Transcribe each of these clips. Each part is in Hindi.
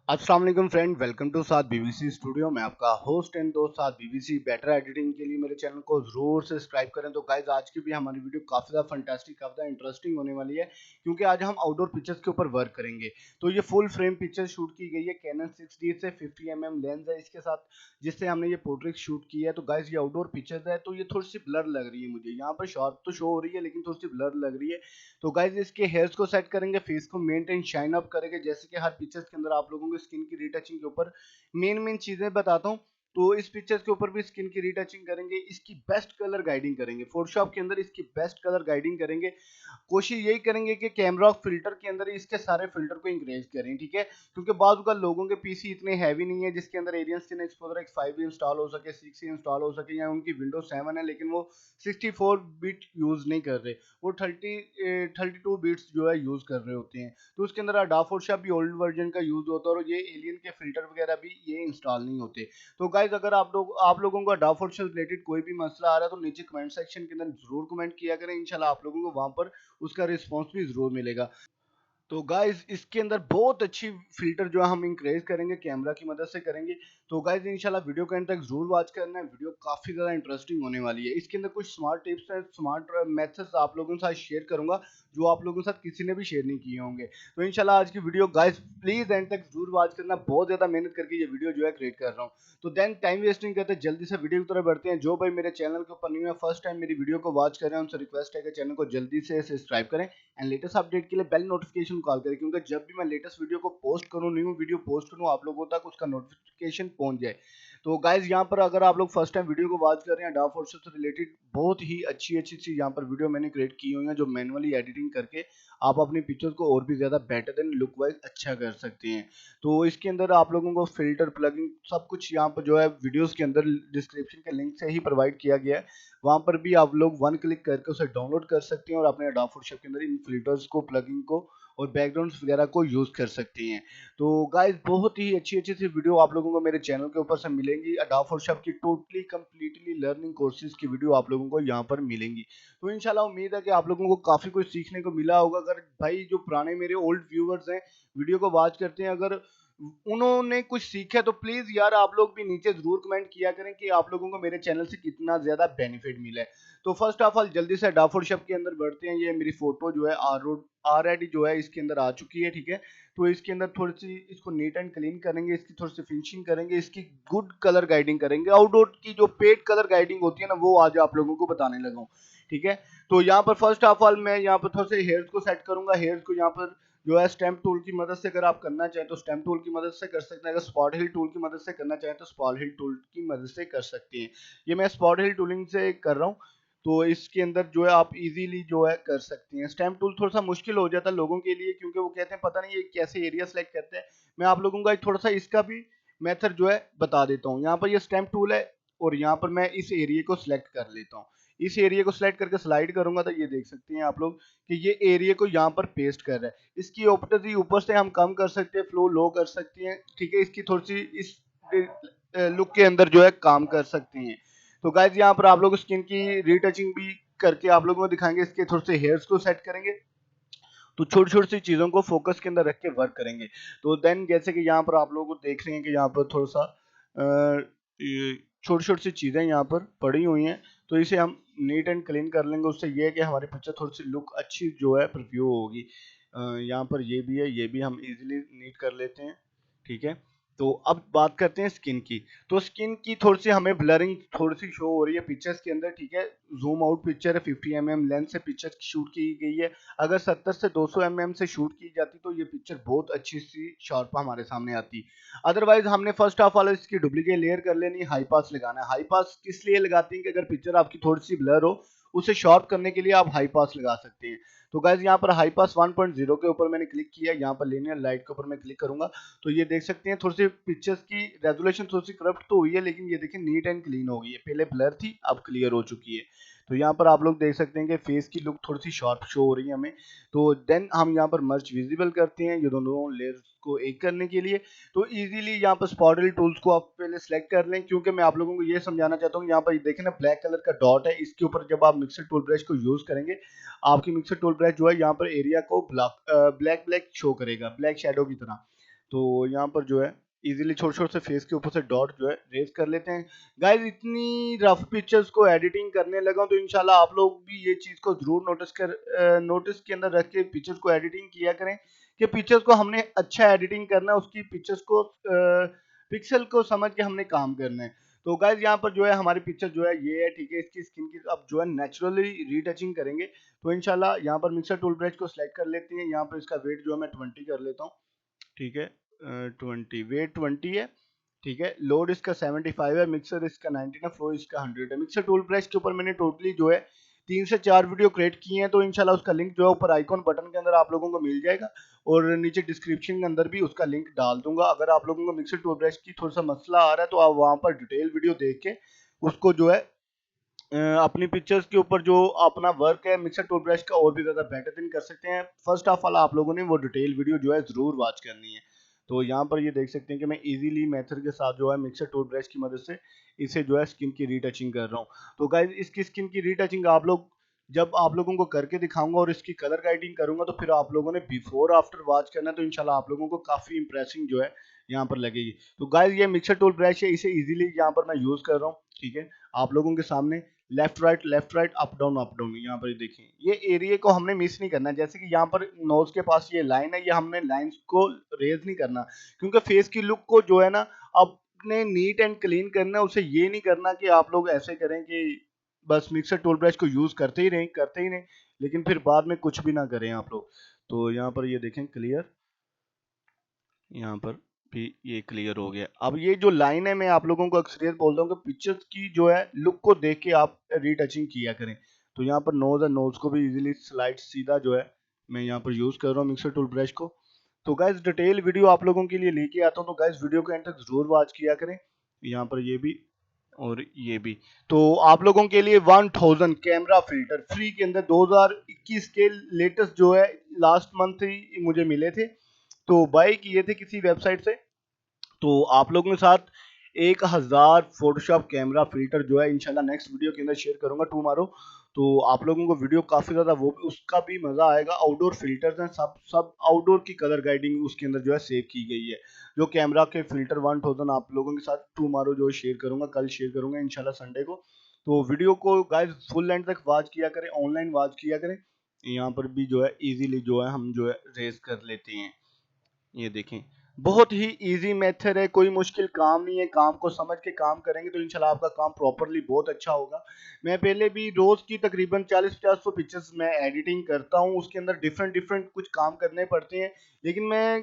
अस्सलाम वालेकुम फ्रेंड, वेलकम टू साथ बीबीसी स्टूडियो। मैं आपका होस्ट एंड दोस्त साथ बीबीसी। बेटर एडिटिंग के लिए मेरे चैनल को ज़रूर से सब्सक्राइब करें। तो गाइज आज की भी हमारी वीडियो काफ़ी ज़्यादा फंटास्टिक, काफ़ी ज़्यादा इंटरेस्टिंग होने वाली है, क्योंकि आज हम आउटडोर पिक्चर्स के ऊपर वर्क करेंगे। तो ये फुल फ्रेम पिक्चर शूट की गई है कैनन 6D से। 50 mm लेंस है इसके साथ, जिससे हमने ये पोर्ट्रेट शूट की है। तो गाइज ये आउटडोर पिक्चर्स है, तो ये थोड़ी सी ब्लर लग रही है मुझे। यहाँ पर शॉर्प तो शो हो रही है, लेकिन थोड़ी सी ब्लर लग रही है। तो गाइज इसके हेयर्स को सेट करेंगे, फेस को मेंटेन शाइन अप करेंगे। जैसे कि हर पिक्चर्स के अंदर आप लोगों को स्किन की रीटचिंग के ऊपर मेन मेन चीजें बताता हूँ, तो इस पिक्चर्स के ऊपर भी स्किन की रीटचिंग करेंगे, इसकी बेस्ट कलर गाइडिंग करेंगे। फोटोशॉप के अंदर इसकी बेस्ट कलर गाइडिंग करेंगे। कोशिश यही करेंगे कि कैमरा फिल्टर के अंदर इसके सारे फिल्टर को इंक्रीज करें, ठीक है। क्योंकि बाद लोगों के पीसी इतने हैवी नहीं है जिसके अंदर alien skin exposure X5 install हो सके, 6 इंस्टॉल हो सके, या उनकी विंडोज 7 है लेकिन वो 64 बिट यूज नहीं कर रहे, वो 32 बिट्स जो है यूज कर रहे होते हैं। तो उसके अंदर अडोब फोटोशॉप भी ओल्ड वर्जन का यूज होता है, और ये एलियन के फिल्टर वगैरह भी ये इंस्टॉल नहीं होते। तो गाइज अगर आप लोगों को अडोब फोटोशॉप रिलेटेड कोई भी मसला आ रहा है, तो नीचे कमेंट सेक्शन के अंदर जरूर कमेंट किया करें। इंशाल्लाह आप लोगों को वहां पर उसका रिस्पॉन्स भी जरूर मिलेगा। तो गाइज इसके अंदर बहुत अच्छी फिल्टर जो है हम इंक्रीज करेंगे, कैमरा की मदद से करेंगे। तो गाइज इंशाल्लाह वीडियो के एंड तक जरूर वॉच करना है, वीडियो काफी ज्यादा इंटरेस्टिंग होने वाली है। इसके अंदर कुछ स्मार्ट टिप्स हैं, स्मार्ट मेथड्स आप लोगों के साथ शेयर करूंगा, जो आप लोगों के साथ किसी ने भी शेयर नहीं किए होंगे। तो इंशाल्लाह आज की वीडियो गाइज प्लीज एंड तक जरूर वॉच करना। बहुत ज्यादा मेहनत करके ये वीडियो जो है क्रिएट कर रहा हूँ। तो देन टाइम वेस्टिंग करते जल्दी से वीडियो की तरफ बढ़ते हैं। जो भाई मेरे चैनल के ऊपर न्यू है, फर्स्ट टाइम मेरी वीडियो को वॉच कर रहे हैं, उनसे रिक्वेस्ट है कि चैनल को जल्दी से सब्सक्राइब करें एंड लेटेस्ट अपडेट के लिए बेल नोटिफिकेशन कॉल करें, क्योंकि जब भी मैं लेटेस्ट वीडियो को पोस्ट करूं, न्यू वीडियो पोस्ट करूं, आप लोगों तक उसका नोटिफिकेशन पहुंच जाए। तो गाइज यहाँ पर अगर आप लोग फर्स्ट टाइम वीडियो को वॉच कर रहे हैं, डार्क फोर्सेस से रिलेटेड बहुत ही अच्छी अच्छी चीज यहाँ पर वीडियो मैंने क्रिएट की हुई है, जो मैनुअली एडिटिंग करके आप अपनी पिक्चर्स को और भी ज्यादा बेटर देन लुक वाइज अच्छा कर सकते हैं। तो इसके अंदर आप लोगों को फिल्टर प्लगइन सब कुछ यहाँ पर जो है वीडियोस के अंदर डिस्क्रिप्शन के लिंक से ही प्रोवाइड किया गया है। वहां पर भी आप लोग वन क्लिक करके उसे डाउनलोड कर सकते हैं और अपने अडोब फोटोशॉप के अंदर इन फिल्टर्स को, प्लगइन को और बैकग्राउंड्स वगैरह को यूज कर सकते हैं। तो गाइस बहुत ही अच्छी अच्छी सी वीडियो आप लोगों को मेरे चैनल के ऊपर से मिलेंगी। अडोब फोटोशॉप की टोटली कंप्लीटली लर्निंग कोर्सेज की वीडियो आप लोगों को यहाँ पर मिलेंगी। तो इंशाल्लाह उम्मीद है कि आप लोगों को काफी कुछ सीखने को मिला होगा। अगर भाई जो पुराने मेरे ओल्ड व्यूअर्स हैं, वीडियो को वॉच करते हैं, अगर उन्होंने कुछ सीखा, तो प्लीज यार आप लोग भी नीचे जरूर कमेंट किया करें कि आप लोगों को मेरे चैनल से कितना ज्यादा बेनिफिट मिला है। तो फर्स्ट ऑफ ऑल जल्दी से अडोब फोटोशॉप के अंदर बढ़ते हैं। ये मेरी फोटो जो है ऑलरेडी जो है इसके अंदर आ चुकी है, ठीक है। तो इसके अंदर थोड़ी सी इसको नीट एंड क्लीन करेंगे, इसकी थोड़ी सी फिनिशिंग करेंगे, इसकी गुड कलर गाइडिंग करेंगे। आउटडोर की जो पेड कलर गाइडिंग होती है ना, वो आज आप लोगों को बताने लगा हूँ, ठीक है। तो यहाँ पर फर्स्ट ऑफ ऑल मैं यहाँ पर थोड़े से हेयर्स को सेट करूंगा। हेयर्स को यहाँ पर जो है स्टेम्प टूल की मदद से अगर आप करना चाहें तो स्टेम्प टूल की मदद से कर सकते हैं। अगर स्पॉट हिल टूल की मदद से करना चाहें तो स्पॉट हिल टूल की मदद से कर सकते हैं। ये मैं स्पॉट हिल टूलिंग से कर रहा हूँ, तो इसके अंदर जो है आप इजीली जो है कर सकते हैं। स्टेम्प टूल थोड़ा सा मुश्किल हो जाता है लोगों के लिए, क्योंकि वो कहते हैं पता नहीं ये कैसे एरिया सेलेक्ट करते हैं। मैं आप लोगों का थोड़ा सा इसका भी मेथड जो है बता देता हूँ। यहाँ पर ये स्टेम्प टूल है, और यहाँ पर मैं इस एरिया को सिलेक्ट कर लेता हूँ। इस एरिया को सिलेक्ट करके स्लाइड करूंगा तो ये देख सकते हैं आप लोग कि ये एरिया को यहाँ पर पेस्ट कर रहा है। इसकी ओपेसिटी ऊपर से हम कम कर सकते हैं, फ्लो लो कर सकते हैं, ठीक है। इसकी थोड़ी सी इस लुक के अंदर जो है काम कर सकते हैं। तो गाइज यहाँ पर आप लोग स्किन की रीटचिंग भी करके आप लोगों को दिखाएंगे। इसके थोड़े से हेयर्स को सेट करेंगे, तो छोटी छोटी सी चीजों को फोकस के अंदर रख के वर्क करेंगे। तो देन जैसे कि यहाँ पर आप लोगों को देख रहे हैं कि यहाँ पर थोड़ा सा छोटी छोटी सी चीजें यहाँ पर पड़ी हुई हैं, तो इसे हम नीट एंड क्लीन कर लेंगे। उससे ये है कि हमारी पिक्चर थोड़ी सी लुक अच्छी जो है प्रिव्यू होगी। यहाँ पर ये भी है, ये भी हम इजीली नीट कर लेते हैं, ठीक है। तो अब बात करते हैं स्किन की। तो स्किन की थोड़ी सी हमें ब्लरिंग थोड़ी सी शो हो रही है पिक्चर्स के अंदर, ठीक है। जूम आउट पिक्चर है, 50 mm लेंस से पिक्चर शूट की गई है। अगर 70 से 200 mm से शूट की जाती तो ये पिक्चर बहुत अच्छी सी शार्प हमारे सामने आती। अदरवाइज हमने फर्स्ट ऑफ ऑल इसकी डुप्लीकेट लेयर कर लेनी, हाई पास लगाना है। हाई पास किस लिए लगाती हैं कि अगर पिक्चर आपकी थोड़ी सी ब्लर हो, उसे शार्प करने के लिए आप हाई पास लगा सकते हैं। तो गाइज यहाँ पर हाई पास 1.0 के ऊपर मैंने क्लिक किया, यहाँ पर लीनियर लाइट के ऊपर मैं क्लिक करूंगा तो ये देख सकते हैं थोड़ी सी पिक्चर्स की रेजोल्यूशन थोड़ी सी करप्ट तो हुई है, लेकिन ये देखिए नीट एंड क्लीन हो गई है। पहले ब्लर थी, अब क्लियर हो चुकी है। तो यहाँ पर आप लोग देख सकते हैं कि फेस की लुक थोड़ी सी शार्प शो हो रही है हमें। तो देन हम यहाँ पर मर्ज विजिबल करते हैं ये दोनों लेयर्स को एक करने के लिए। तो इजीली यहाँ पर स्पॉटल टूल्स को आप पहले सेलेक्ट कर लें, क्योंकि मैं आप लोगों को ये समझाना चाहता हूँ। यहाँ पर देखें ना, ब्लैक कलर का डॉट है, इसके ऊपर जब आप मिक्सर टूल ब्रश को यूज करेंगे, आपकी मिक्सर टूल ब्रश जो है यहाँ पर एरिया को ब्लैक ब्लैक शो करेगा, ब्लैक शेडो की तरह। तो यहाँ पर जो है इजीली छोटे छोटे से फेस के ऊपर से डॉट जो है रेज कर लेते हैं। गाइज इतनी रफ पिक्चर्स को एडिटिंग करने लगा हूं, तो इंशाल्लाह आप लोग भी ये चीज को जरूर नोटिस के अंदर रख के पिक्चर्स को एडिटिंग किया करें कि पिक्चर्स को हमने अच्छा एडिटिंग करना है, उसकी पिक्चर्स को पिक्सल को समझ के हमने काम करना है। तो गाइज यहाँ पर जो है हमारी पिक्चर जो है ये है, ठीक है। इसकी स्किन की अब जो है नेचुरली रीटचिंग करेंगे। तो इंशाल्लाह यहाँ पर मिक्सर टूल ब्रश को सिलेक्ट कर लेते हैं। यहाँ पर इसका वेट जो है मैं 20 कर लेता हूँ, ठीक है। 20 वेट 20 है, ठीक है। लोड इसका 75 है, मिक्सर इसका 19 है, फ्लो इसका 100 है। मिक्सर टूल ब्रश के ऊपर मैंने टोटली जो है 3 से 4 वीडियो क्रिएट किए हैं, तो इंशाल्लाह उसका लिंक जो है ऊपर आइकॉन बटन के अंदर आप लोगों को मिल जाएगा और नीचे डिस्क्रिप्शन के अंदर भी उसका लिंक डाल दूंगा। अगर आप लोगों को मिक्सर टूल ब्रश की थोड़ा सा मसला आ रहा है तो आप वहां पर डिटेल वीडियो देख के उसको जो है अपनी पिक्चर्स के ऊपर जो अपना वर्क है मिक्सर टूल ब्रश का और भी ज्यादा बेहतरीन कर सकते हैं। फर्स्ट ऑफ ऑल आप लोगों ने वो डिटेल वीडियो जो है जरूर वॉच करनी है। तो यहाँ पर ये देख सकते हैं कि मैं इजीली मेथड के साथ जो है मिक्सर टूल ब्रश की मदद से इसे जो है स्किन की रीटचिंग कर रहा हूँ। तो गाइज इसकी स्किन की रीटचिंग आप लोग जब आप लोगों को करके दिखाऊंगा और इसकी कलर गाइडिंग करूंगा तो फिर आप लोगों ने बिफोर आफ्टर वॉच करना है, तो इंशाल्लाह आप लोगों को काफी इंप्रेसिंग जो है यहाँ पर लगेगी। तो गाइज ये मिक्सर टूल ब्रश है, इसे इजीली यहाँ पर मैं यूज कर रहा हूँ, ठीक है। आप लोगों के सामने लेफ्ट राइट अप डाउन यहाँ पर देखें ये एरिया को हमने मिस नहीं करना। जैसे कि यहाँ पर नोज के पास ये लाइन है, ये हमने लाइंस को रेज नहीं करना, क्योंकि फेस की लुक को जो है ना अपने नीट एंड क्लीन करना है। उसे ये नहीं करना कि आप लोग ऐसे करें कि बस मिक्सर टूल ब्रश को यूज करते ही रहें लेकिन फिर बाद में कुछ भी ना करें आप लोग। तो यहाँ पर ये देखें क्लियर, यहाँ पर भी ये क्लियर हो गया। अब ये जो लाइन है मैं आप लोगों को अक्सरियत बोलता हूँ कि पिक्चर्स की जो है लुक को देख के आप रीटचिंग किया करें। तो यहाँ पर नोज है, नोज को भी इजीली स्लाइड सीधा जो है मैं यहाँ पर यूज कर रहा हूँ मिक्सर टूल ब्रश को। तो गाइज डिटेल वीडियो आप लोगों के लिए लेके आता हूँ, तो गाइज वीडियो को एंड तक जरूर वॉच किया करें। यहाँ पर ये भी और ये भी। तो आप लोगों के लिए 1000 कैमरा फिल्टर फ्री के अंदर 2021 के लेटेस्ट जो है लास्ट मंथ ही मुझे मिले थे, तो बाय किए थे किसी वेबसाइट से। तो आप लोगों के साथ 1000 फोटोशॉप कैमरा फिल्टर जो है इंशाल्लाह नेक्स्ट वीडियो के अंदर शेयर करूंगा टुमारो। तो आप लोगों को वीडियो काफी ज्यादा वो उसका भी मजा आएगा। आउटडोर फिल्टर्स हैं, सब सब आउटडोर की कलर गाइडिंग उसके अंदर जो है सेव की गई है। जो कैमरा के फिल्टर 1000 आप लोगों के साथ टुमारो जो शेयर करूंगा, कल शेयर करूंगा इंशाल्लाह संडे को। तो वीडियो को गाइस फुल लेंथ तक वॉच किया करें, ऑनलाइन वॉच किया करें। यहाँ पर भी जो है इजीली जो है हम जो है रेज कर लेते हैं। ये देखें बहुत ही इजी मेथड है, कोई मुश्किल काम नहीं है। काम को समझ के काम करेंगे तो इंशाल्लाह आपका काम प्रॉपरली बहुत अच्छा होगा। मैं पहले भी रोज की तकरीबन 40-50 पिक्चर्स मैं एडिटिंग करता हूँ, उसके अंदर डिफरेंट डिफरेंट कुछ काम करने पड़ते हैं। लेकिन मैं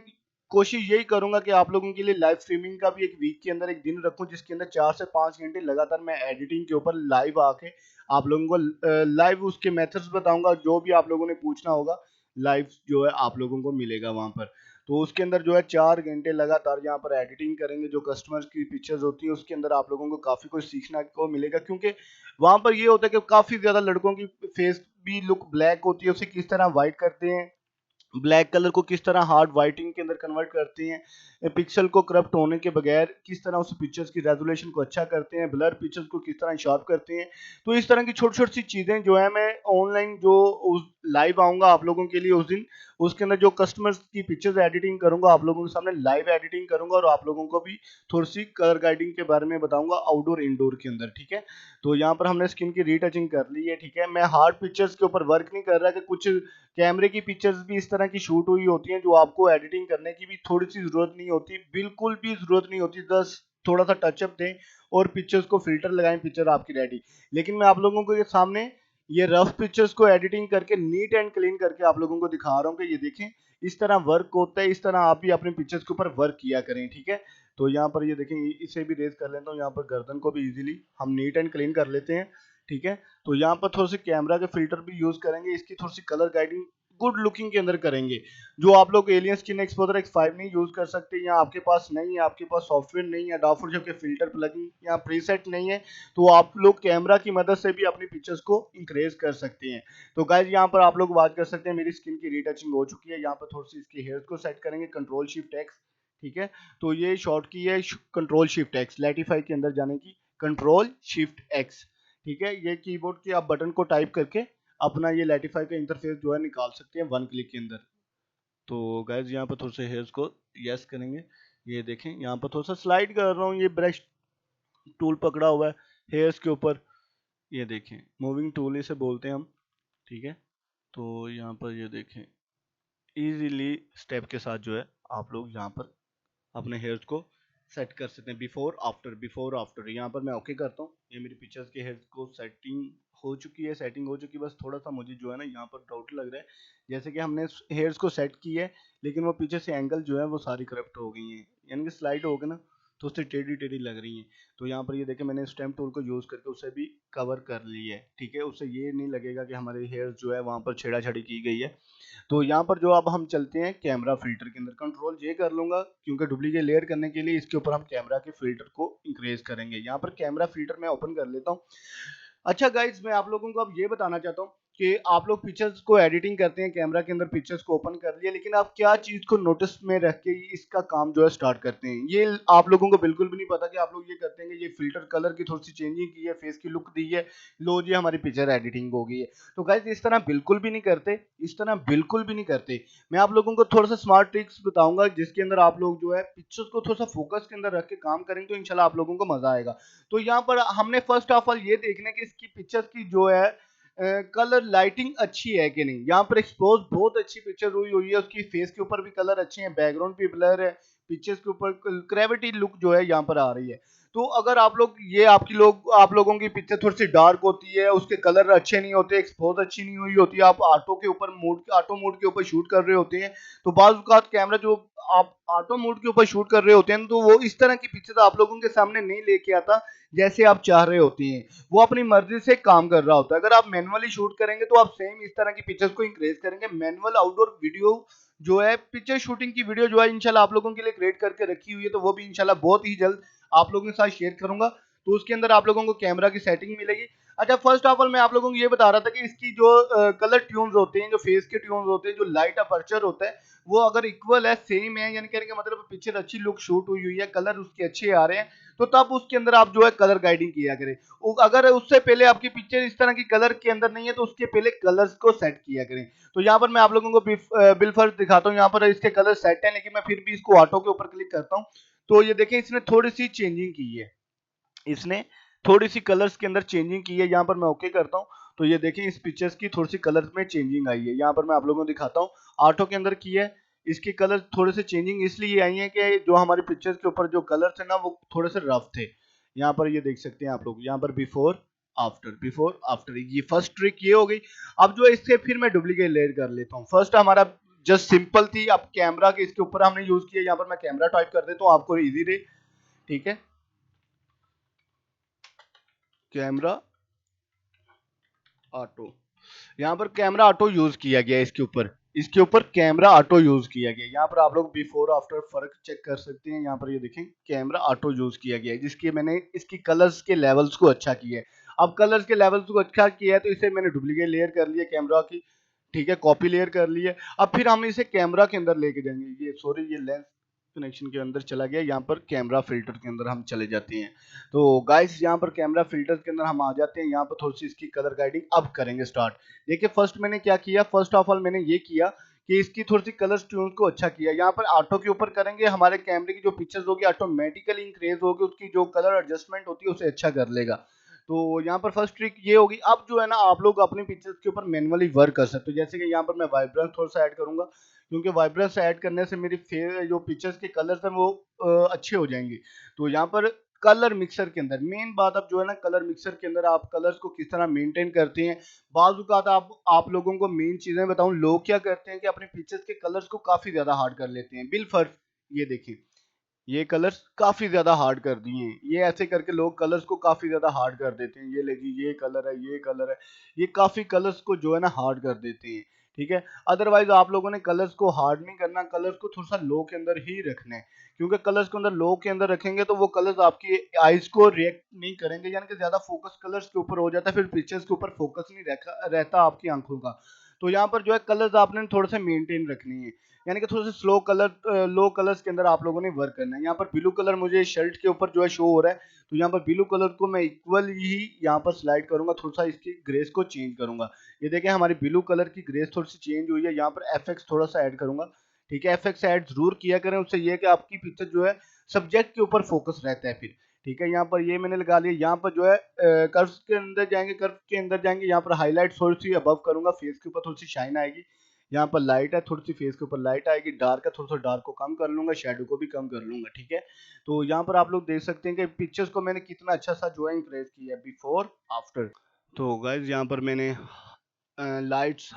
कोशिश यही करूंगा कि आप लोगों के लिए लाइव स्ट्रीमिंग का भी एक वीक के अंदर एक दिन रखूं, जिसके अंदर 4 से 5 घंटे लगातार मैं एडिटिंग के ऊपर लाइव आके आप लोगों को लाइव उसके मेथड्स बताऊंगा। जो भी आप लोगों ने पूछना होगा लाइव जो है आप लोगों को मिलेगा वहां पर। तो उसके अंदर जो है 4 घंटे लगातार यहाँ पर एडिटिंग करेंगे। जो कस्टमर्स की पिक्चर्स होती है उसके अंदर आप लोगों को काफी कुछ सीखने को मिलेगा, क्योंकि वहां पर ये होता है कि काफी ज्यादा लड़कों की फेस भी लुक ब्लैक होती है, उसे किस तरह व्हाइट करते हैं, ब्लैक कलर को किस तरह हार्ड वाइटिंग के अंदर कन्वर्ट करते हैं, पिक्सल को करप्ट होने के बगैर किस तरह उस पिक्चर्स की रेजोल्यूशन को अच्छा करते हैं, ब्लर पिक्चर्स को किस तरह शार्प करते हैं। तो इस तरह की छोटी छोटी सी चीजें जो है मैं ऑनलाइन जो उस लाइव आऊंगा आप लोगों के लिए उस दिन, उसके अंदर जो कस्टमर्स की पिक्चर्स एडिटिंग करूंगा आप लोगों के सामने लाइव एडिटिंग करूंगा और आप लोगों को भी थोड़ी सी कलर गाइडिंग के बारे में बताऊंगा आउटडोर इंडोर के अंदर, ठीक है। तो यहाँ पर हमने स्किन की रीटचिंग कर ली है, ठीक है। मैं हार्ड पिक्चर्स के ऊपर वर्क नहीं कर रहा कि कुछ कैमरे की पिक्चर्स भी इस तरह की शूट हुई होती हैं जो आपको एडिटिंग करने की भी थोड़ी सी जरूरत नहीं होती, बिल्कुल भी जरूरत नहीं होती। बस थोड़ा सा टचअप दें और पिक्चर्स को फिल्टर लगाएं, पिक्चर आपकी रेडी। लेकिन मैं आप लोगों को ये सामने ये रफ पिक्चर्स को एडिटिंग करके नीट एंड क्लीन करके आप लोगों को दिखा रहा हूँ कि ये देखें इस तरह वर्क होता है, इस तरह आप भी अपने पिक्चर्स के ऊपर वर्क किया करें, ठीक है। तो यहाँ पर ये देखें इसे भी रेज कर लेता हूँ, यहाँ पर गर्दन को भी इजीली हम नीट एंड क्लीन कर लेते हैं, ठीक है। तो यहाँ पर थोड़ी सी कैमरा के फिल्टर भी यूज करेंगे, इसकी थोड़ी सी कलर गाइडिंग गुड लुकिंग के अंदर करेंगे। जो आप लोग एलियन स्किन एक्सपोजर X5 नहीं यूज कर सकते या आपके पास नहीं है, आपके पास सॉफ्टवेयर नहीं है, डॉ फोटोशॉप के फिल्टर प्लगइन या प्रीसेट नहीं है, तो आप लोग कैमरा की मदद से भी अपनी पिक्चर्स को इंक्रेज कर सकते हैं। तो गाइज यहाँ पर आप लोग बात कर सकते हैं मेरी स्किन की रीटचिंग हो चुकी है। यहाँ पर थोड़ी सी इसके हेयर्स को सेट करेंगे, कंट्रोल शिफ्ट एक्स, ठीक है। तो ये शॉर्ट की है कंट्रोल शिफ्ट एक्स, लेटिफाई के अंदर जाने की कंट्रोल शिफ्ट एक्स, ठीक है। ये कीबोर्ड के आप बटन को टाइप करके अपना ये लेटिफाई का इंटरफेस जो है निकाल सकते हैं 1 क्लिक के अंदर। तो गाइज यहाँ पर थोड़े से हेयर्स को यस करेंगे। ये देखें यहाँ पर थोड़ा सा स्लाइड कर रहा हूँ, ये ब्रश टूल पकड़ा हुआ है हेयर्स के ऊपर। ये देखें मूविंग टूल इसे बोलते हैं हम, ठीक है। तो यहाँ पर ये देखें इजीली स्टेप के साथ जो है आप लोग यहाँ पर अपने हेयर्स को सेट कर सकते हैं। बिफोर आफ्टर यहाँ पर मैं ओके करता हूँ। ये मेरी पिक्चर्स के हेयर्स को सेटिंग हो चुकी है। बस थोड़ा सा मुझे जो है ना यहाँ पर डाउट लग रहा है, जैसे कि हमने हेयर्स को सेट की है लेकिन वो पीछे से एंगल जो है वो सारी करप्ट हो गई हैं, यानी कि स्लाइड हो गए ना, तो उससे टेढ़ी टेढ़ी लग रही हैं। तो यहाँ पर ये देखें मैंने स्टेम टूल को यूज़ करके उसे भी कवर कर ली है, ठीक है। उससे ये नहीं लगेगा कि हमारे हेयर्स जो है वहाँ पर छेड़ा-छाड़ी की गई है। तो यहाँ पर जो अब हम चलते हैं कैमरा फिल्टर के अंदर, कंट्रोल जे कर लूंगा क्योंकि डुप्लीकेट लेयर करने के लिए इसके ऊपर हम कैमरा के फिल्टर को इंक्रीज करेंगे। यहाँ पर कैमरा फिल्टर मैं ओपन कर लेता हूँ। अच्छा गाइज, मैं आप लोगों को अब ये बताना चाहता हूँ कि आप लोग पिक्चर्स को एडिटिंग करते हैं, कैमरा के अंदर पिक्चर्स को ओपन कर लिया, लेकिन आप क्या चीज को नोटिस में रख के इसका काम जो है स्टार्ट करते हैं, ये आप लोगों को बिल्कुल भी नहीं पता कि आप लोग ये करते हैं कि ये फिल्टर कलर की थोड़ी सी चेंजिंग की है, फेस की लुक दी है, लो जी हमारी पिक्चर एडिटिंग हो गई है। तो गाइज इस तरह बिल्कुल भी नहीं करते, इस तरह बिल्कुल भी नहीं करते। मैं आप लोगों को थोड़ा सा स्मार्ट ट्रिक्स बताऊंगा जिसके अंदर आप लोग जो है पिक्चर्स को थोड़ा सा फोकस के अंदर रख के काम करेंगे तो इंशाल्लाह आप लोगों को मजा आएगा। तो यहाँ पर हमने फर्स्ट ऑफ ऑल ये देखना है कि इसकी पिक्चर्स की जो है कलर लाइटिंग अच्छी है कि नहीं। यहाँ पर एक्सपोज बहुत अच्छी पिक्चर हुई हुई है, उसकी फेस के ऊपर भी कलर अच्छे हैं, बैकग्राउंड भी ब्लर है, पिक्चर्स के ऊपर ग्रेविटी लुक जो है यहाँ पर आ रही है। तो अगर आप लोग ये आप लोगों की पिक्चर थोड़ी सी डार्क होती है, उसके कलर अच्छे नहीं होते, एक्सपोज अच्छी नहीं हुई होती, आप ऑटो मोड के ऊपर शूट कर रहे होते हैं, तो बाज़ औक़ात कैमरा जो आप ऑटो मोड के ऊपर शूट कर रहे होते हैं तो वो इस तरह की पिक्चर आप लोगों के सामने नहीं लेके आता जैसे आप चाह रहे होते हैं, वो अपनी मर्जी से काम कर रहा होता है। अगर आप मैनुअली शूट करेंगे तो आप सेम इस तरह की पिक्चर्स को इंक्रीज करेंगे। मैनुअल आउटडोर वीडियो जो है, पिक्चर शूटिंग की वीडियो जो है इंशाल्लाह आप लोगों के लिए क्रिएट करके रखी हुई है, तो वो भी इंशाल्लाह बहुत ही जल्द आप लोगों के साथ शेयर करूंगा। तो उसके अंदर आप लोगों को कैमरा की सेटिंग मिलेगी। अच्छा, फर्स्ट ऑफ ऑल मैं आप लोगों को ये बता रहा था कि इसकी जो कलर ट्यून्स होते हैं, जो फेस के ट्यून्स होते हैं, जो लाइट अपर्चर होता है, वो अगर इक्वल है, सेम है, यानी कहने का मतलब पिक्चर अच्छी लुक शूट हुई हुई है, कलर उसके अच्छे आ रहे हैं, तो तब उसके अंदर आप जो है कलर गाइडिंग किया करें। अगर उससे पहले आपकी पिक्चर इस तरह की कलर के अंदर नहीं है तो उसके पहले कलर्स को सेट किया करें। तो यहाँ पर मैं आप लोगों को बिलफर्ज दिखाता हूँ। यहाँ पर इसके कलर सेट है लेकिन मैं फिर भी इसको ऑटो के ऊपर क्लिक करता हूँ, तो ये देखें इसने थोड़ी सी चेंजिंग की है, इसने थोड़ी सी कलर्स के अंदर चेंजिंग की है। यहाँ पर मैं ओके करता हूँ तो ये देखें इस पिक्चर्स की थोड़ी सी कलर्स में चेंजिंग आई है। यहाँ पर मैं आप लोगों को दिखाता हूँ, ऑटो के अंदर की है, इसके कलर थोड़े से चेंजिंग इसलिए आई है कि जो हमारे पिक्चर्स के ऊपर जो कलर थे ना वो थोड़े से रफ थे। यहाँ पर ये देख सकते हैं आप लोग, यहाँ पर बिफोर आफ्टर ये फर्स्ट ट्रिक ये हो गई। अब जो इससे फिर मैं डुप्लीकेट लेयर कर लेता हूँ। फर्स्ट हमारा जस्ट सिंपल थी, अब कैमरा के इसके ऊपर हमने यूज किया। यहाँ पर मैं कैमरा टाइप कर देता हूँ आपको इजी रहे, ठीक है। कैमरा ऑटो, यहाँ पर कैमरा ऑटो यूज किया गया, इसके ऊपर कैमरा ऑटो यूज किया गया। यहाँ पर आप लोग बिफोर आफ्टर फर्क चेक कर सकते हैं। यहाँ पर ये देखें कैमरा ऑटो यूज किया गया है, जिसकी मैंने इसकी कलर्स के लेवल्स को अच्छा किया है। अब कलर्स के लेवल्स को अच्छा किया है तो इसे मैंने डुप्लीकेट लेयर कर लिया कैमरा की, ठीक है, कॉपी लेयर कर ली है। अब फिर हम इसे कैमरा के अंदर लेके जाएंगे। ये लेंस कनेक्शन के अंदर चला गया, यहाँ पर कैमरा फिल्टर के अंदर हम चले जाते हैं। तो गाइस यहाँ पर कैमरा फिल्टर के अंदर हम आ जाते हैं। यहाँ पर थोड़ी सी इसकी कलर गाइडिंग अब करेंगे स्टार्ट। देखिए फर्स्ट मैंने क्या किया, फर्स्ट ऑफ ऑल मैंने ये किया कि इसकी थोड़ी सी कलर ट्यून को अच्छा किया। यहाँ पर ऑटो के ऊपर करेंगे, हमारे कैमरे की जो पिक्चर्स होगी ऑटोमेटिकली इंक्रीज होगी, उसकी जो कलर एडजस्टमेंट होती है उसे अच्छा कर लेगा। तो यहाँ पर फर्स्ट ट्रिक ये होगी। अब जो है ना आप लोग अपनी पिक्चर्स के ऊपर मैनुअली वर्क कर सकते हो। जैसे कि यहाँ पर मैं वाइब्रेंस थोड़ा सा ऐड करूंगा, क्योंकि वाइब्रेंस ऐड करने से मेरी जो पिक्चर्स के कलर्स हैं वो अच्छे हो जाएंगे। तो यहाँ पर कलर मिक्सर के अंदर मेन बात, अब जो है ना कलर मिक्सर के अंदर आप कलर्स को किस तरह मेंटेन करते हैं। बाज़ आप लोगों को मेन चीजें बताऊं, लोग क्या करते हैं कि अपने पिक्चर्स के कलर्स को काफी ज्यादा हार्ड कर लेते हैं। बिल फर्क ये देखिए, ये कलर्स काफी ज्यादा हार्ड कर दिए हैं। ये ऐसे करके लोग कलर्स को काफी ज्यादा हार्ड कर देते हैं। ये लेगी, ये कलर है, ये कलर है, ये काफी कलर्स को जो है ना हार्ड कर देते हैं, ठीक है। अदरवाइज आप लोगों ने कलर्स को हार्ड नहीं करना, कलर्स को थोड़ा सा लो के अंदर ही रखना है, क्योंकि कलर्स को अंदर लो के अंदर रखेंगे तो वो कलर्स आपकी आईज को रिएक्ट नहीं करेंगे, यानी कि ज्यादा फोकस कलर्स के ऊपर हो जाता है, फिर पिक्चर्स के ऊपर फोकस नहीं रहता आपकी आंखों का। तो यहाँ पर जो है कलर्स आपने थोड़े से मेंटेन रखनी है, यानी कि थोड़ा सा लो कलर्स के अंदर आप लोगों ने वर्क करना है। यहाँ पर ब्लू कलर मुझे शर्ट के ऊपर जो है शो हो रहा है, तो यहाँ पर ब्लू कलर को मैं इक्वल ही यहाँ पर स्लाइड करूंगा, थोड़ा सा इसकी ग्रेस को चेंज करूंगा। ये देखें हमारी ब्लू कलर की ग्रेस थोड़ी सी चेंज हुई है। यहाँ पर एफएक्स थोड़ा सा ऐड करूंगा, ठीक है, एफएक्स ऐड जरूर किया करें, उससे ये कि आपकी पिक्चर जो है सब्जेक्ट के ऊपर फोकस रहता है फिर। ठीक है, यहाँ पर ये मैंने लगा लिया। यहाँ पर जो है कर्व्स के अंदर जाएंगे, कर्व के अंदर जाएंगे, यहाँ पर हाईलाइट थोड़ी सी अबव करूंगा, फेस के ऊपर थोड़ी सी शाइन आएगी। यहाँ पर लाइट है, थोड़ी सी फेस के ऊपर लाइट आएगी, डार्क है, थोड़ा सा डार्क को कम कर लूंगा, शेडो को भी कम कर लूंगा। ठीक है, तो यहाँ पर आप लोग देख सकते हैं कि पिक्चर्स को मैंने कितना अच्छा सा जो है इंक्रेज किया है बिफोर आफ्टर। तो गाइज यहाँ पर मैंने लाइट्स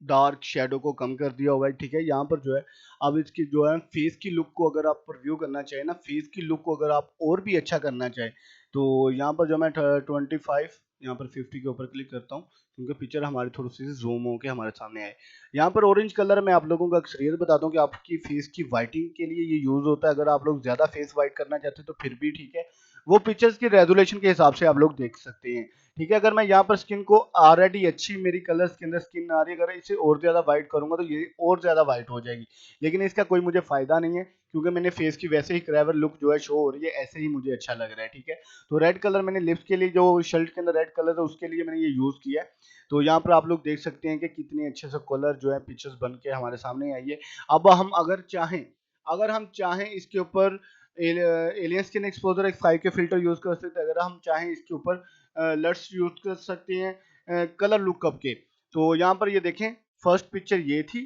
डार्क शेडो को कम कर दिया हुआ है। ठीक है, यहाँ पर जो है अब इसकी जो है फेस की लुक को अगर आप रिव्यू करना चाहें ना, फेस की लुक को अगर आप और भी अच्छा करना चाहें, तो यहाँ पर जो मैं 25 यहाँ पर 50 के ऊपर क्लिक करता हूँ, क्योंकि पिक्चर हमारी थोड़ी सी जूम होकर हमारे सामने आए। यहाँ पर ऑरेंज कलर मैं आप लोगों को अक्सरियत बताता हूँ कि आपकी फेस की वाइटिंग के लिए ये यूज होता है। अगर आप लोग ज्यादा फेस वाइट करना चाहते हैं तो फिर भी ठीक है, वो पिक्चर्स की रेजोल्यूशन के हिसाब से आप लोग देख सकते हैं। ठीक है, अगर मैं यहाँ पर स्किन को ऑलरेडी अच्छी मेरी कलर्स के अंदर स्किन आ रही है, अगर इसे और ज्यादा वाइट करूंगा तो ये और ज्यादा वाइट हो जाएगी, लेकिन इसका कोई मुझे फायदा नहीं है, क्योंकि मैंने फेस की वैसे ही क्रेवर लुक जो है शो हो रही है, ऐसे ही मुझे अच्छा लग रहा है। ठीक है, तो रेड कलर मैंने लिप्स के लिए, जो शर्ट के अंदर रेड कलर है उसके लिए मैंने ये यूज किया है। तो यहाँ पर आप लोग देख सकते हैं कि कितने अच्छे से कलर जो है पिक्चर्स बन के हमारे सामने आई है। अब हम अगर हम चाहें इसके ऊपर एलियन स्किन एक्सपोजर X5 के फिल्टर यूज कर सकते हैं, अगर हम चाहें इसके ऊपर लट्स यूज कर सकते हैं कलर लुकअप के। तो यहाँ पर ये देखें, फर्स्ट पिक्चर ये थी।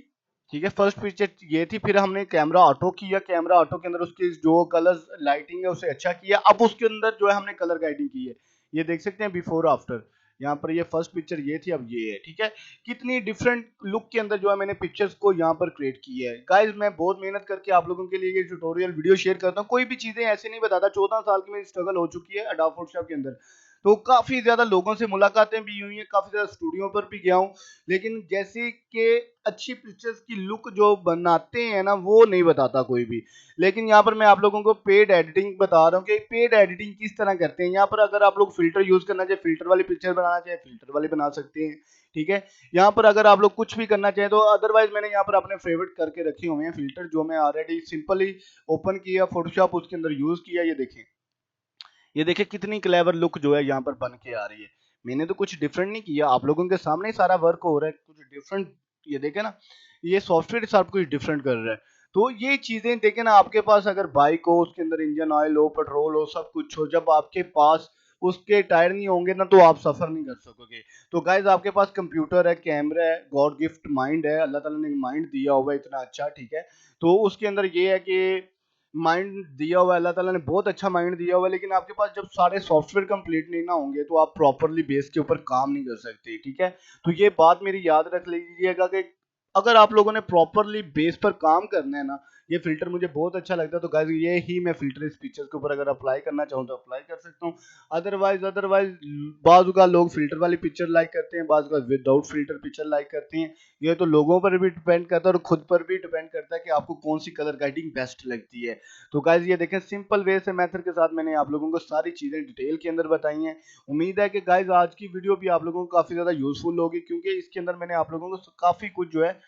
ठीक है, फर्स्ट पिक्चर ये थी, फिर हमने कैमरा ऑटो किया, कैमरा ऑटो के अंदर उसकी जो कलर लाइटिंग है उसे अच्छा किया, अब उसके अंदर जो है हमने कलर गाइडिंग की है। ये देख सकते हैं बिफोर आफ्टर। यहाँ पर ये फर्स्ट पिक्चर ये थी, अब ये है। ठीक है, कितनी डिफरेंट लुक के अंदर जो है मैंने पिक्चर्स को यहाँ पर क्रिएट की है। गाइस मैं बहुत मेहनत करके आप लोगों के लिए ये ट्यूटोरियल वीडियो शेयर करता हूँ, कोई भी चीजें ऐसे नहीं बताता। 14 साल की मेरी स्ट्रगल हो चुकी है अडोब फोटोशॉप के अंदर, तो काफी ज्यादा लोगों से मुलाकातें भी हुई हैं, काफी ज्यादा स्टूडियो पर भी गया हूँ, लेकिन जैसे कि अच्छी पिक्चर्स की लुक जो बनाते हैं ना, वो नहीं बताता कोई भी। लेकिन यहाँ पर मैं आप लोगों को पेड एडिटिंग बता रहा हूँ कि पेड एडिटिंग किस तरह करते हैं। यहाँ पर अगर आप लोग फिल्टर यूज करना चाहे, फिल्टर वाली पिक्चर बनाना चाहे, फिल्टर वाली बना सकते हैं। ठीक है, यहाँ पर अगर आप लोग कुछ भी करना चाहें तो अदरवाइज मैंने यहाँ पर अपने फेवरेट करके रखे हुए हैं फिल्टर, जो मैं ऑलरेडी सिंपली ओपन किया फोटोशॉप, उसके अंदर यूज किया। ये देखें कितनी क्लेवर लुक जो है यहाँ पर बन के आ रही है। मैंने तो कुछ डिफरेंट नहीं किया, आप लोगों के सामने ही सारा वर्क हो रहा है, कुछ डिफरेंट। ये देखे ना, ये सॉफ्टवेयर साहब कुछ डिफरेंट कर रहा है। तो ये चीजें देखे ना, आपके पास अगर बाइक हो, उसके अंदर इंजन ऑयल हो, पेट्रोल हो, सब कुछ हो, जब आपके पास उसके टायर नहीं होंगे ना, तो आप सफर नहीं कर सकोगे। तो गाइज आपके पास कंप्यूटर है, कैमरा है, गॉड गिफ्ट माइंड है, अल्लाह ताला ने माइंड दिया हुआ है इतना अच्छा। ठीक है, तो उसके अंदर ये है कि माइंड दिया हुआ है, अल्लाह ताला ने बहुत अच्छा माइंड दिया हुआ है, लेकिन आपके पास जब सारे सॉफ्टवेयर कंप्लीट नहीं ना होंगे तो आप प्रॉपरली बेस के ऊपर काम नहीं कर सकते। ठीक है, तो ये बात मेरी याद रख लीजिएगा कि अगर आप लोगों ने प्रॉपरली बेस पर काम करना है ना, ये फिल्टर मुझे बहुत अच्छा लगता है। तो गाइस ये ही मैं फिल्टर इस पिक्चर के ऊपर अगर अप्लाई करना चाहूँ तो अप्लाई कर सकता हूँ। अदरवाइज बाजू का लोग फिल्टर वाली पिक्चर लाइक करते हैं, बाजू का विदाउट फिल्टर पिक्चर लाइक करते हैं। ये तो लोगों पर भी डिपेंड करता है और खुद पर भी डिपेंड करता है कि आपको कौन सी कलर गाइडिंग बेस्ट लगती है। तो गाइज ये देखें, सिंपल वे से मेथड के साथ मैंने आप लोगों को सारी चीजें डिटेल के अंदर बताई हैं। उम्मीद है कि गाइज आज की वीडियो भी आप लोगों को काफी ज्यादा यूजफुल होगी, क्योंकि इसके अंदर मैंने आप लोगों को काफी कुछ जो है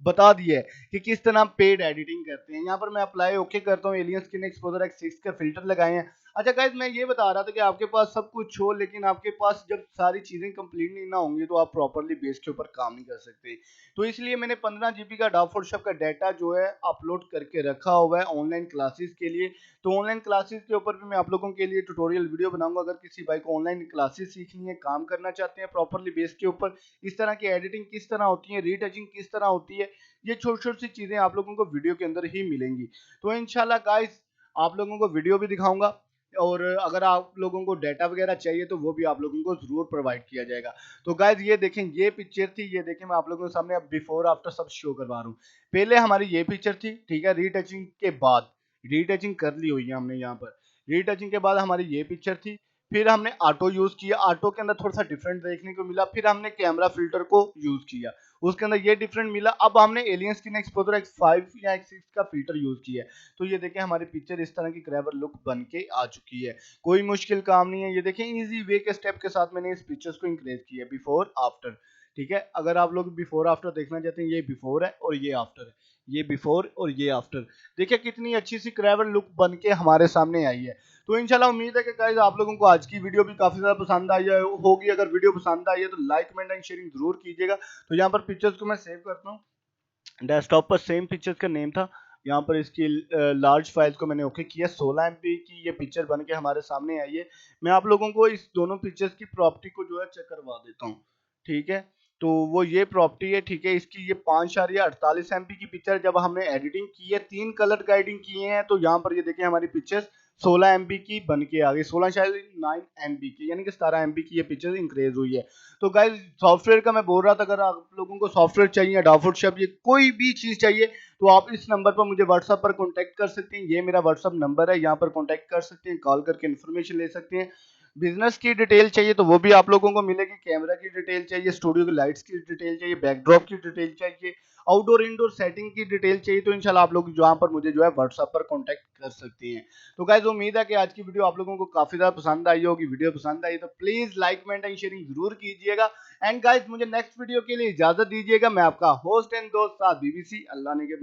बता दिया है कि किस तरह पेड एडिटिंग करते हैं। यहाँ पर मैं अप्लाई ओके करता हूँ, एलियन स्किन एक्सपोजर X6 का फिल्टर लगाए हैं। अच्छा गाइज मैं ये बता रहा था कि आपके पास सब कुछ हो, लेकिन आपके पास जब सारी चीजें कंप्लीट नहीं ना होंगी तो आप प्रॉपरली बेस के ऊपर काम नहीं कर सकते। तो इसलिए मैंने 15 GB का अडोब फोटोशॉप का डाटा जो है अपलोड करके रखा हुआ है ऑनलाइन क्लासेस के लिए। तो ऑनलाइन क्लासेस के ऊपर भी मैं आप लोगों के लिए ट्यूटोरियल वीडियो बनाऊंगा। अगर किसी भाई को ऑनलाइन क्लासेस सीखनी है, काम करना चाहते हैं प्रॉपरली बेस के ऊपर, इस तरह की एडिटिंग किस तरह होती है, रीटचिंग किस तरह होती है, ये छोटी छोटी सी चीजें आप लोगों को वीडियो के अंदर ही मिलेंगी। तो इंशाल्लाह गाइस आप लोगों को वीडियो भी दिखाऊंगा, और अगर आप लोगों को डाटा वगैरह चाहिए तो वो भी आप लोगों को जरूर प्रोवाइड किया जाएगा। तो गाइज ये देखें, ये पिक्चर थी, ये देखें मैं आप लोगों के सामने अब बिफोर आफ्टर सब शो करवा रहा हूँ। पहले हमारी ये पिक्चर थी, ठीक है, रीटचिंग के बाद, रीटचिंग कर ली हुई है हमने यहाँ पर, रीटचिंग के बाद हमारी ये पिक्चर थी। फिर हमने ऑटो यूज किया, ऑटो के अंदर थोड़ा सा डिफरेंट देखने को मिला। फिर हमने कैमरा फिल्टर को यूज किया, उसके अंदर ये डिफरेंट मिला। अब हमने एलियन स्किन एक्सपोजर X5 या X6 का फिल्टर यूज किया है। तो ये देखें हमारी पिक्चर इस तरह की क्रेवर लुक बन के आ चुकी है। कोई मुश्किल काम नहीं है, ये देखें इजी वे के स्टेप के साथ मैंने इस पिक्चर्स को इंक्रीज किया है बिफोर आफ्टर। ठीक है, अगर आप लोग बिफोर आफ्टर देखना चाहते हैं, ये बिफोर है और ये आफ्टर है, ये बिफोर और ये आफ्टर। देखिए कितनी अच्छी सी क्रेवर लुक बन के हमारे सामने आई है। तो इंशाल्लाह उम्मीद है कि गाइस आप लोगों को आज की वीडियो भी काफी ज्यादा पसंद आई होगी। अगर वीडियो पसंद आई है तो लाइक कमेंट एंड शेयरिंग जरूर कीजिएगा। तो यहाँ पर पिक्चर्स को मैं सेव करता हूँ। डेस्कटॉप पर सेम पिक्चर्स का नेम था। यहाँ पर इसकी लार्ज फाइल्स को मैंने ओके किया। 16 एमबी की ये पिक्चर बन के हमारे सामने आई है। मैं आप लोगों को इस दोनों पिक्चर्स की प्रॉपर्टी को जो है चेक करवा देता हूँ, ठीक है। तो वो ये प्रॉपर्टी है, ठीक है। इसकी ये 5.48 एमबी की पिक्चर जब हमने एडिटिंग की है, 3 कलर ग्रेडिंग किए हैं, तो यहाँ पर ये देखिए हमारी पिक्चर्स 16 एमबी की बन के आ गई। 16 शायद 9 एमबी की, यानी कि 17 एमबी की ये पिक्चर इंक्रीज हुई है। तो गाइज सॉफ्टवेयर का मैं बोल रहा था, अगर आप लोगों को सॉफ्टवेयर चाहिए, अडोब फोटोशॉप, ये कोई भी चीज चाहिए, तो आप इस नंबर पर मुझे व्हाट्सएप पर कॉन्टैक्ट कर सकते हैं। ये मेरा व्हाट्सएप नंबर है, यहाँ पर कॉन्टैक्ट कर सकते हैं, कॉल करके इन्फॉर्मेशन ले सकते हैं। बिजनेस की डिटेल चाहिए तो वो भी आप लोगों को मिलेगी। कैमरा की डिटेल चाहिए, स्टूडियो की लाइट्स की डिटेल चाहिए, बैकड्रॉप की डिटेल चाहिए, आउटडोर इंडोर सेटिंग की डिटेल चाहिए, तो इंशाल्लाह आप लोग जहाँ पर मुझे जो है व्हाट्सएप पर कॉन्टैक्ट कर सकते हैं। तो गाइस उम्मीद है कि आज की वीडियो आप लोगों को काफी ज्यादा पसंद आई होगी। वीडियो पसंद आई तो please like comment and sharing जरूर कीजिएगा। एंड गाइस मुझे नेक्स्ट वीडियो के लिए इजाजत दीजिएगा। मैं आपका होस्ट एंड दोस्त साद बीबीसी, अल्लाह ने के